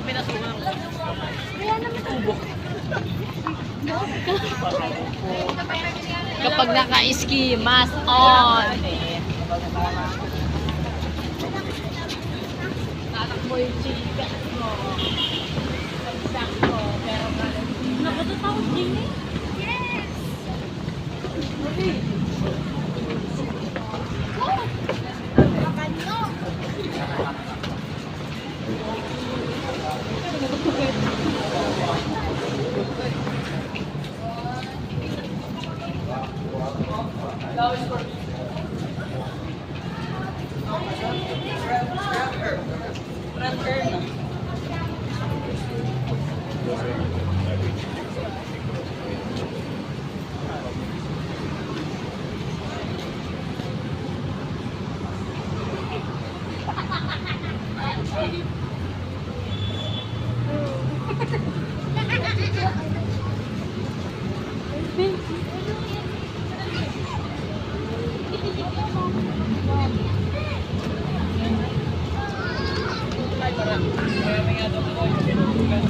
pinasukan. Kaya naman tubo. Kapag naka-ski, mask on. Tatakbo yung chika mo. Sakto, pero Nakatatakot din eh. yes! Kaya may nga daw ako yung